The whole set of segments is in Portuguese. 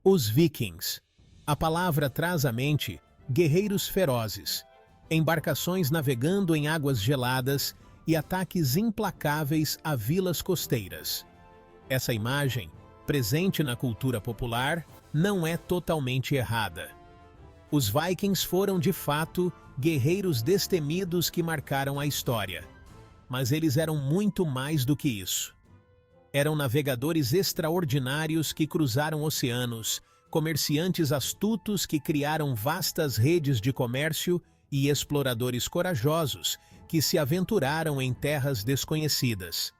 Os vikings. A palavra traz à mente guerreiros ferozes, embarcações navegando em águas geladas e ataques implacáveis a vilas costeiras. Essa imagem, presente na cultura popular, não é totalmente errada. Os vikings foram, de fato, guerreiros destemidos que marcaram a história. Mas eles eram muito mais do que isso. Eram navegadores extraordinários que cruzaram oceanos, comerciantes astutos que criaram vastas redes de comércio e exploradores corajosos que se aventuraram em terras desconhecidas.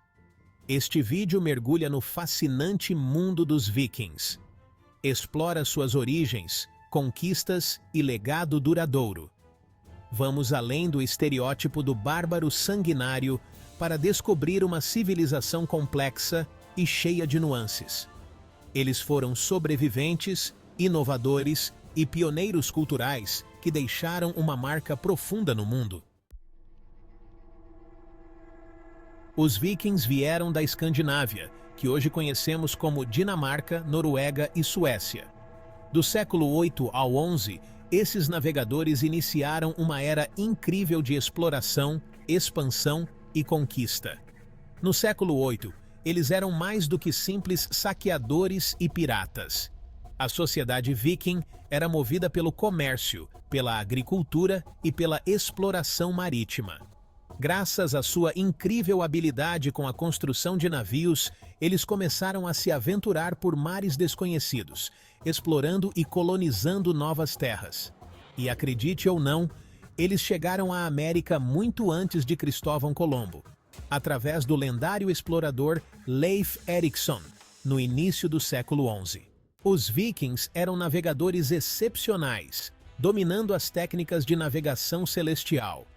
Este vídeo mergulha no fascinante mundo dos vikings. Explora suas origens, conquistas e legado duradouro. Vamos além do estereótipo do bárbaro sanguinário para descobrir uma civilização complexa e cheia de nuances. Eles foram sobreviventes, inovadores e pioneiros culturais que deixaram uma marca profunda no mundo. Os vikings vieram da Escandinávia, que hoje conhecemos como Dinamarca, Noruega e Suécia. Do século 8 ao 11, esses navegadores iniciaram uma era incrível de exploração, expansão e conquista. No século 8, eles eram mais do que simples saqueadores e piratas. A sociedade viking era movida pelo comércio, pela agricultura e pela exploração marítima. Graças à sua incrível habilidade com a construção de navios, eles começaram a se aventurar por mares desconhecidos, explorando e colonizando novas terras. E acredite ou não, eles chegaram à América muito antes de Cristóvão Colombo, através do lendário explorador Leif Erikson, no início do século XI. Os vikings eram navegadores excepcionais, dominando as técnicas de navegação celestial.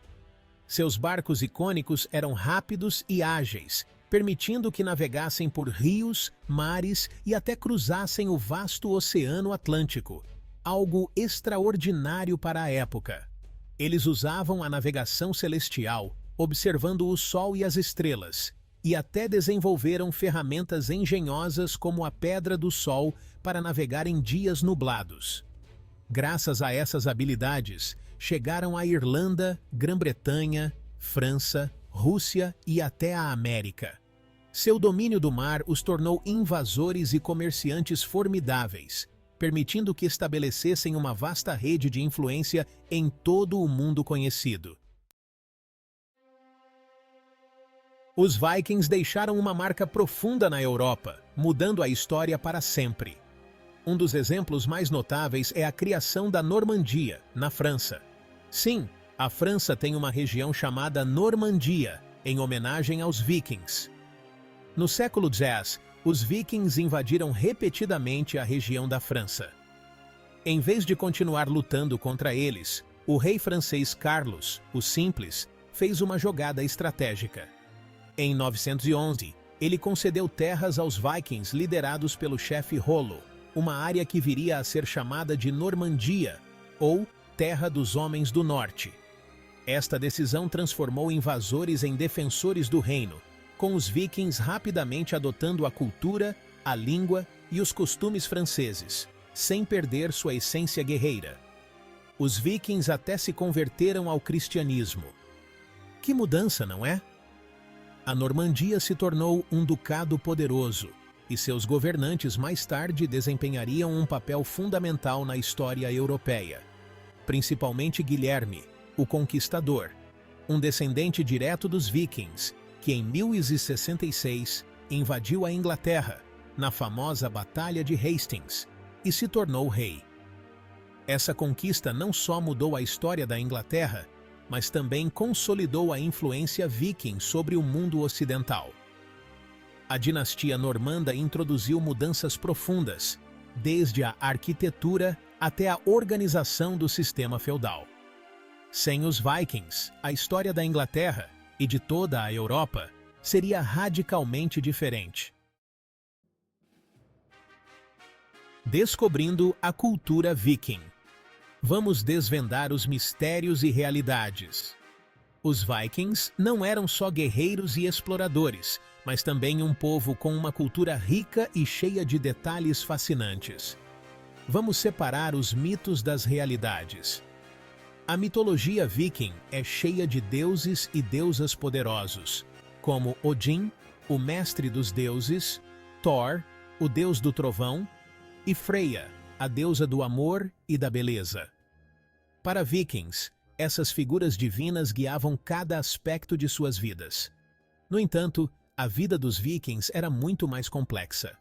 Seus barcos icônicos eram rápidos e ágeis, permitindo que navegassem por rios, mares e até cruzassem o vasto Oceano Atlântico, algo extraordinário para a época. Eles usavam a navegação celestial, observando o Sol e as estrelas, e até desenvolveram ferramentas engenhosas como a Pedra do Sol para navegar em dias nublados. Graças a essas habilidades, chegaram à Irlanda, Grã-Bretanha, França, Rússia e até a América. Seu domínio do mar os tornou invasores e comerciantes formidáveis, permitindo que estabelecessem uma vasta rede de influência em todo o mundo conhecido. Os vikings deixaram uma marca profunda na Europa, mudando a história para sempre. Um dos exemplos mais notáveis é a criação da Normandia, na França. Sim, a França tem uma região chamada Normandia, em homenagem aos vikings. No século X, os vikings invadiram repetidamente a região da França. Em vez de continuar lutando contra eles, o rei francês Carlos, o Simples, fez uma jogada estratégica. Em 911, ele concedeu terras aos vikings liderados pelo chefe Rollo, uma área que viria a ser chamada de Normandia, ou Terra dos Homens do Norte. Esta decisão transformou invasores em defensores do reino, com os vikings rapidamente adotando a cultura, a língua e os costumes franceses, sem perder sua essência guerreira. Os vikings até se converteram ao cristianismo. Que mudança, não é? A Normandia se tornou um ducado poderoso, e seus governantes mais tarde desempenhariam um papel fundamental na história europeia. Principalmente Guilherme, o Conquistador, um descendente direto dos vikings, que em 1066 invadiu a Inglaterra, na famosa Batalha de Hastings, e se tornou rei. Essa conquista não só mudou a história da Inglaterra, mas também consolidou a influência viking sobre o mundo ocidental. A dinastia normanda introduziu mudanças profundas, desde a arquitetura até a organização do sistema feudal. Sem os vikings, a história da Inglaterra e de toda a Europa seria radicalmente diferente. Descobrindo a cultura viking. Vamos desvendar os mistérios e realidades. Os vikings não eram só guerreiros e exploradores, mas também um povo com uma cultura rica e cheia de detalhes fascinantes. Vamos separar os mitos das realidades. A mitologia viking é cheia de deuses e deusas poderosos, como Odin, o mestre dos deuses, Thor, o deus do trovão, e Freya, a deusa do amor e da beleza. Para vikings, essas figuras divinas guiavam cada aspecto de suas vidas. No entanto, a vida dos vikings era muito mais complexa.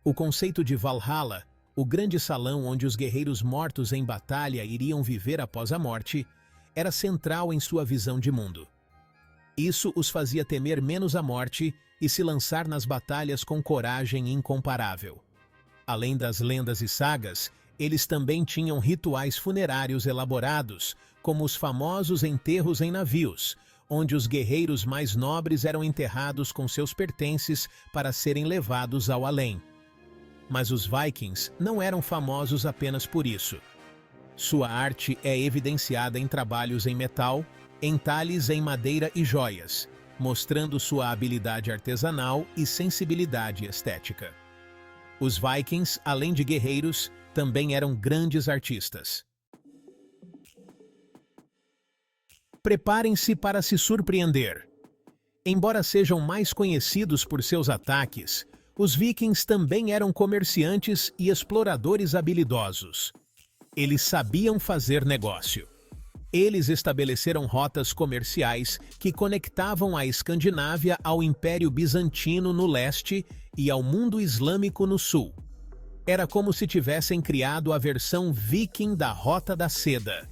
O conceito de Valhalla, o grande salão onde os guerreiros mortos em batalha iriam viver após a morte, era central em sua visão de mundo. Isso os fazia temer menos a morte e se lançar nas batalhas com coragem incomparável. Além das lendas e sagas, eles também tinham rituais funerários elaborados, como os famosos enterros em navios, onde os guerreiros mais nobres eram enterrados com seus pertences para serem levados ao além. Mas os vikings não eram famosos apenas por isso. Sua arte é evidenciada em trabalhos em metal, entalhes em madeira e joias, mostrando sua habilidade artesanal e sensibilidade estética. Os vikings, além de guerreiros, também eram grandes artistas. Preparem-se para se surpreender. Embora sejam mais conhecidos por seus ataques, os vikings também eram comerciantes e exploradores habilidosos. Eles sabiam fazer negócio. Eles estabeleceram rotas comerciais que conectavam a Escandinávia ao Império Bizantino no leste e ao mundo islâmico no sul. Era como se tivessem criado a versão viking da Rota da Seda.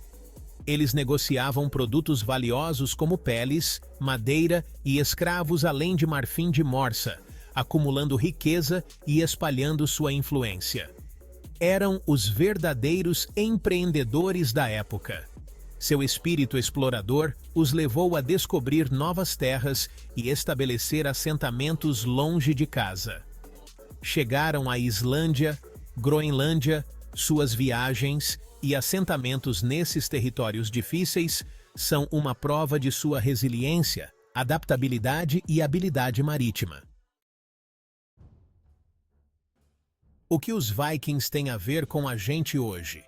Eles negociavam produtos valiosos como peles, madeira e escravos, além de marfim de morsa, acumulando riqueza e espalhando sua influência. Eram os verdadeiros empreendedores da época. Seu espírito explorador os levou a descobrir novas terras e estabelecer assentamentos longe de casa. Chegaram à Islândia, Groenlândia, suas viagens e assentamentos nesses territórios difíceis são uma prova de sua resiliência, adaptabilidade e habilidade marítima. O que os vikings têm a ver com a gente hoje?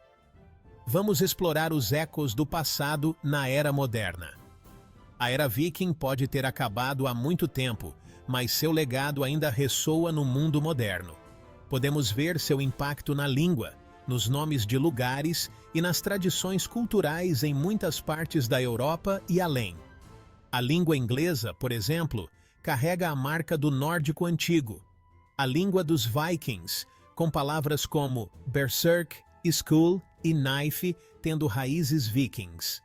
Vamos explorar os ecos do passado na era moderna. A era viking pode ter acabado há muito tempo, mas seu legado ainda ressoa no mundo moderno. Podemos ver seu impacto na língua, nos nomes de lugares e nas tradições culturais em muitas partes da Europa e além. A língua inglesa, por exemplo, carrega a marca do nórdico antigo. A língua dos vikings, com palavras como berserk, skull e knife tendo raízes vikings.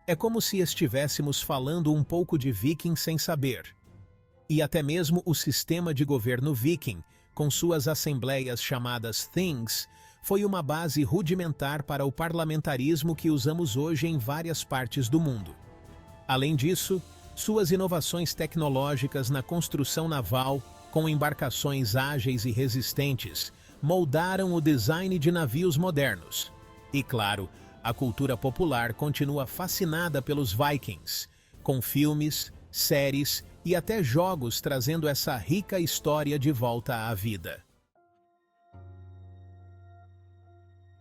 É como se estivéssemos falando um pouco de viking sem saber. E até mesmo o sistema de governo viking, com suas assembleias chamadas things, foi uma base rudimentar para o parlamentarismo que usamos hoje em várias partes do mundo. Além disso, suas inovações tecnológicas na construção naval, com embarcações ágeis e resistentes, moldaram o design de navios modernos. E claro, a cultura popular continua fascinada pelos vikings, com filmes, séries e até jogos trazendo essa rica história de volta à vida.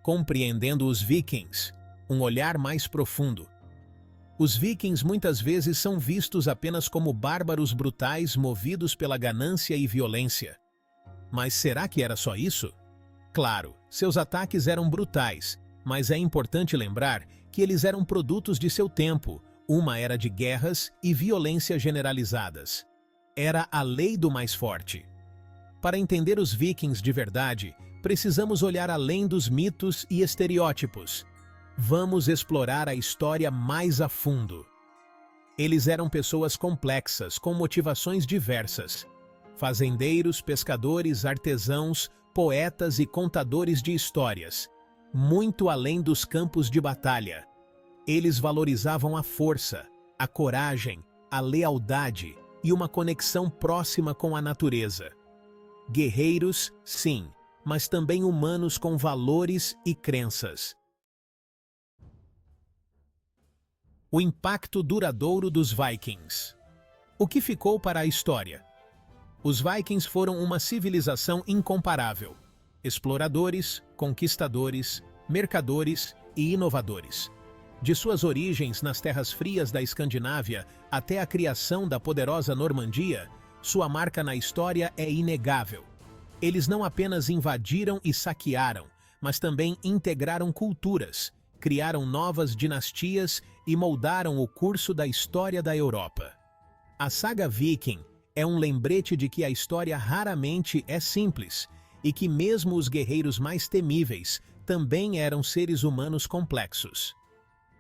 Compreendendo os vikings, um olhar mais profundo. Os vikings muitas vezes são vistos apenas como bárbaros brutais movidos pela ganância e violência. Mas será que era só isso? Claro, seus ataques eram brutais, mas é importante lembrar que eles eram produtos de seu tempo, uma era de guerras e violência generalizadas. Era a lei do mais forte. Para entender os vikings de verdade, precisamos olhar além dos mitos e estereótipos. Vamos explorar a história mais a fundo. Eles eram pessoas complexas, com motivações diversas. Fazendeiros, pescadores, artesãos, poetas e contadores de histórias. Muito além dos campos de batalha. Eles valorizavam a força, a coragem, a lealdade e uma conexão próxima com a natureza. Guerreiros, sim, mas também humanos com valores e crenças. O impacto duradouro dos vikings. O que ficou para a história? Os vikings foram uma civilização incomparável. exploradores, conquistadores, mercadores e inovadores. De suas origens nas terras frias da Escandinávia até a criação da poderosa Normandia, sua marca na história é inegável. Eles não apenas invadiram e saquearam, mas também integraram culturas, criaram novas dinastias e moldaram o curso da história da Europa. A saga Viking é um lembrete de que a história raramente é simples e que mesmo os guerreiros mais temíveis também eram seres humanos complexos.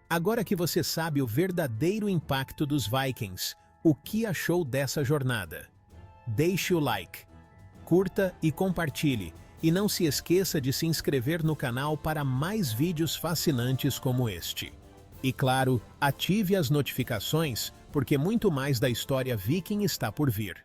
Agora que você sabe o verdadeiro impacto dos Vikings, o que achou dessa jornada? Deixe o like, curta e compartilhe, e não se esqueça de se inscrever no canal para mais vídeos fascinantes como este. E claro, ative as notificações, porque muito mais da história Viking está por vir.